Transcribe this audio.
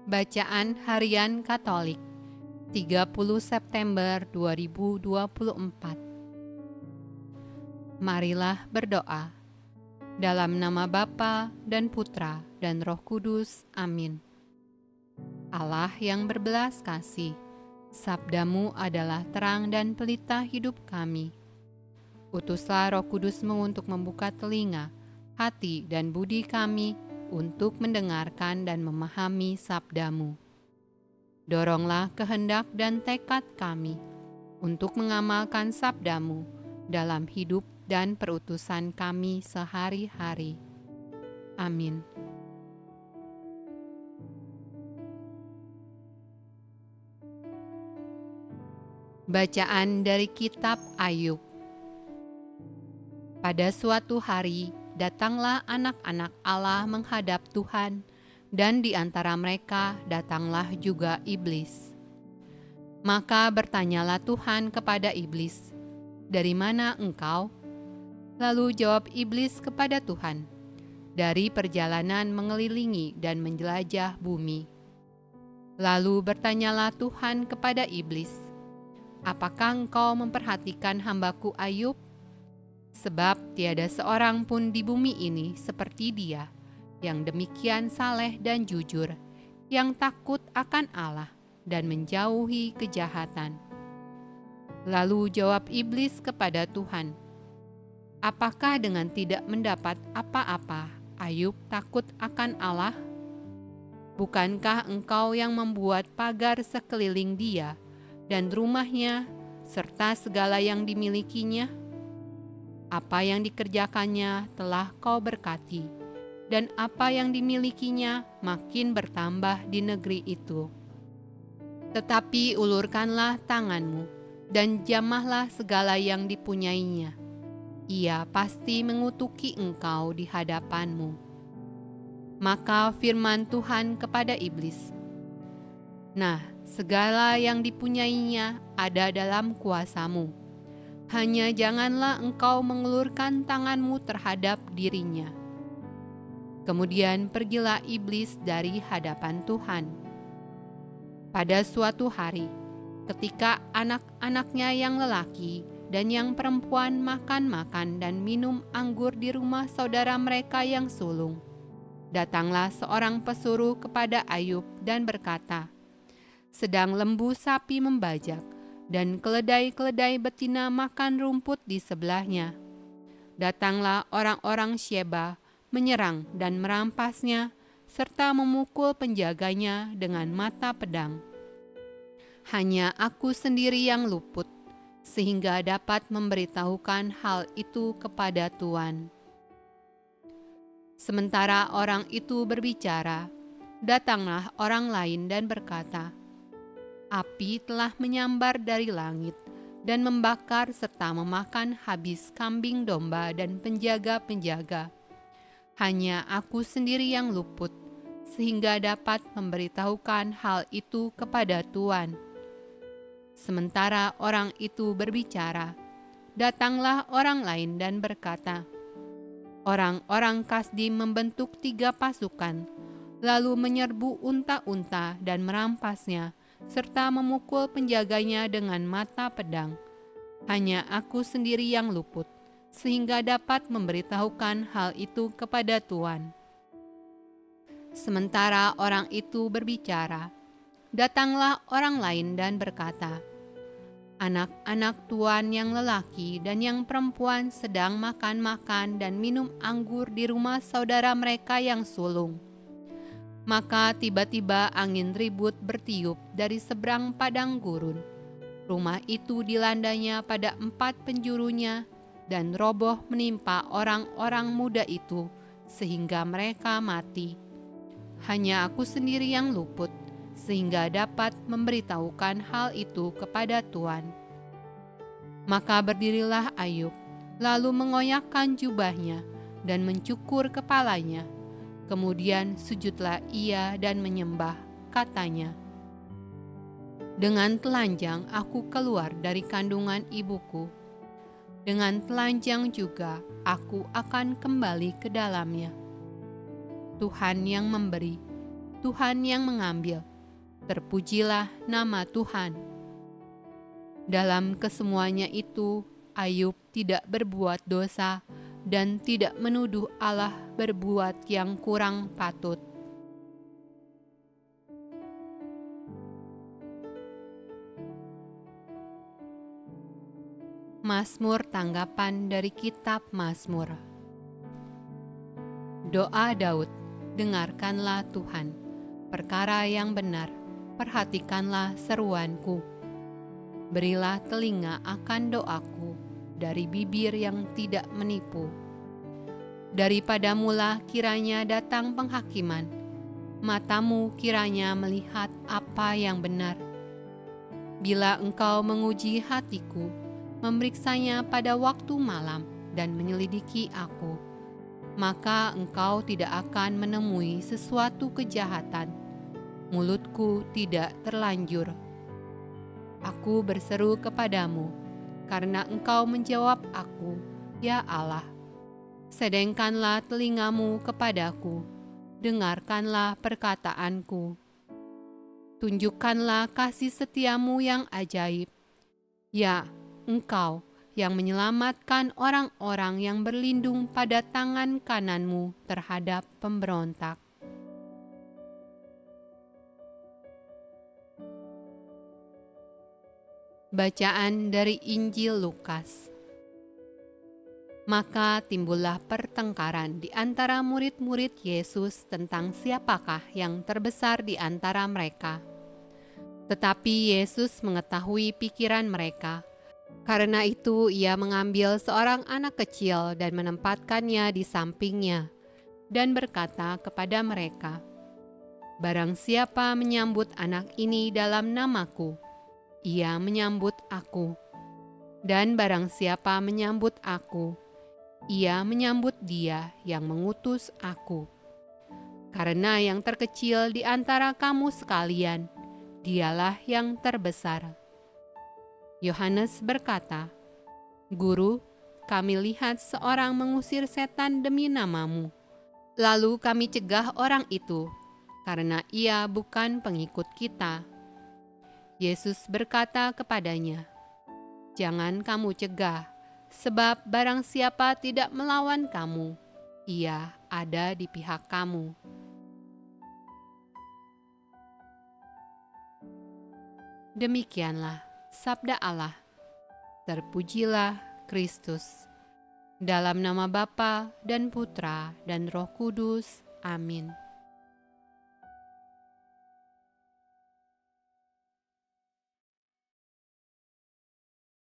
Bacaan Harian Katolik 30 September 2024. Marilah berdoa. Dalam nama Bapa dan Putra dan Roh Kudus. Amin. Allah yang berbelas kasih, sabdamu adalah terang dan pelita hidup kami. Utuslah Roh Kudusmu untuk membuka telinga, hati dan budi kami untuk mendengarkan dan memahami sabdamu. Doronglah kehendak dan tekad kami untuk mengamalkan sabdamu dalam hidup dan perutusan kami sehari-hari. Amin. Bacaan dari Kitab Ayub. Pada suatu hari, datanglah anak-anak Allah menghadap Tuhan, dan di antara mereka datanglah juga iblis. Maka bertanyalah Tuhan kepada iblis, "Dari mana engkau?" Lalu jawab iblis kepada Tuhan, "Dari perjalanan mengelilingi dan menjelajah bumi." Lalu bertanyalah Tuhan kepada iblis, "Apakah engkau memperhatikan hambaku Ayub? Sebab tiada seorang pun di bumi ini seperti dia, yang demikian saleh dan jujur, yang takut akan Allah dan menjauhi kejahatan." Lalu jawab iblis kepada Tuhan, "Apakah dengan tidak mendapat apa-apa, Ayub takut akan Allah? Bukankah engkau yang membuat pagar sekeliling dia dan rumahnya, serta segala yang dimilikinya? Apa yang dikerjakannya telah kau berkati, dan apa yang dimilikinya makin bertambah di negeri itu. Tetapi ulurkanlah tanganmu, dan jamahlah segala yang dipunyainya. Ia pasti mengutuki engkau di hadapanmu." Maka firman Tuhan kepada iblis, "Nah, segala yang dipunyainya ada dalam kuasamu. Hanya janganlah engkau mengulurkan tanganmu terhadap dirinya." Kemudian pergilah iblis dari hadapan Tuhan. Pada suatu hari, ketika anak-anaknya yang lelaki dan yang perempuan makan-makan dan minum anggur di rumah saudara mereka yang sulung, datanglah seorang pesuruh kepada Ayub dan berkata, "Sedang lembu sapi membajak, dan keledai-keledai betina makan rumput di sebelahnya. Datanglah orang-orang Syeba menyerang dan merampasnya, serta memukul penjaganya dengan mata pedang. Hanya aku sendiri yang luput, sehingga dapat memberitahukan hal itu kepada Tuan." Sementara orang itu berbicara, datanglah orang lain dan berkata, "Api telah menyambar dari langit dan membakar serta memakan habis kambing domba dan penjaga-penjaga. Hanya aku sendiri yang luput, sehingga dapat memberitahukan hal itu kepada Tuan." Sementara orang itu berbicara, datanglah orang lain dan berkata, "Orang-orang Kasdim membentuk 3 pasukan, lalu menyerbu unta-unta dan merampasnya, serta memukul penjaganya dengan mata pedang. Hanya aku sendiri yang luput, sehingga dapat memberitahukan hal itu kepada Tuan." Sementara orang itu berbicara, datanglah orang lain dan berkata, "Anak-anak Tuan yang lelaki dan yang perempuan sedang makan-makan dan minum anggur di rumah saudara mereka yang sulung." Maka tiba-tiba angin ribut bertiup dari seberang padang gurun. Rumah itu dilandanya pada 4 penjurunya, dan roboh menimpa orang-orang muda itu, sehingga mereka mati. Hanya aku sendiri yang luput, sehingga dapat memberitahukan hal itu kepada Tuan. Maka berdirilah Ayub, lalu mengoyakkan jubahnya dan mencukur kepalanya. Kemudian sujudlah ia dan menyembah, katanya, "Dengan telanjang aku keluar dari kandungan ibuku. Dengan telanjang juga aku akan kembali ke dalamnya. Tuhan yang memberi, Tuhan yang mengambil. Terpujilah nama Tuhan. Dalam kesemuanya itu, Ayub tidak berbuat dosa dan tidak menuduh Allah berbuat yang kurang patut. Mazmur tanggapan dari kitab Mazmur. Doa Daud, dengarkanlah Tuhan, perkara yang benar, perhatikanlah seruanku. Berilah telinga akan doaku, dari bibir yang tidak menipu. Daripadamulah kiranya datang penghakiman, matamu kiranya melihat apa yang benar. Bila engkau menguji hatiku, memeriksanya pada waktu malam dan menyelidiki aku, maka engkau tidak akan menemui sesuatu kejahatan. Mulutku tidak terlanjur. Aku berseru kepadamu, karena engkau menjawab aku, ya Allah. Sedengkanlah telingamu kepadaku, dengarkanlah perkataanku. Tunjukkanlah kasih setiamu yang ajaib. Ya, Engkau yang menyelamatkan orang-orang yang berlindung pada tangan kananmu terhadap pemberontak. Bacaan dari Injil Lukas. Maka timbullah pertengkaran di antara murid-murid Yesus tentang siapakah yang terbesar di antara mereka. Tetapi Yesus mengetahui pikiran mereka. Karena itu ia mengambil seorang anak kecil dan menempatkannya di sampingnya, dan berkata kepada mereka, "Barang siapa menyambut anak ini dalam namaku, ia menyambut aku. Dan barang siapa menyambut aku, ia menyambut dia yang mengutus aku. Karena yang terkecil di antara kamu sekalian, dialah yang terbesar." Yohanes berkata, "Guru, kami lihat seorang mengusir setan demi namamu. Lalu kami cegah orang itu, karena ia bukan pengikut kita." Yesus berkata kepadanya, "Jangan kamu cegah, sebab barang siapa tidak melawan kamu, ia ada di pihak kamu." Demikianlah sabda Allah. Terpujilah Kristus. Dalam nama Bapa dan Putra dan Roh Kudus. Amin.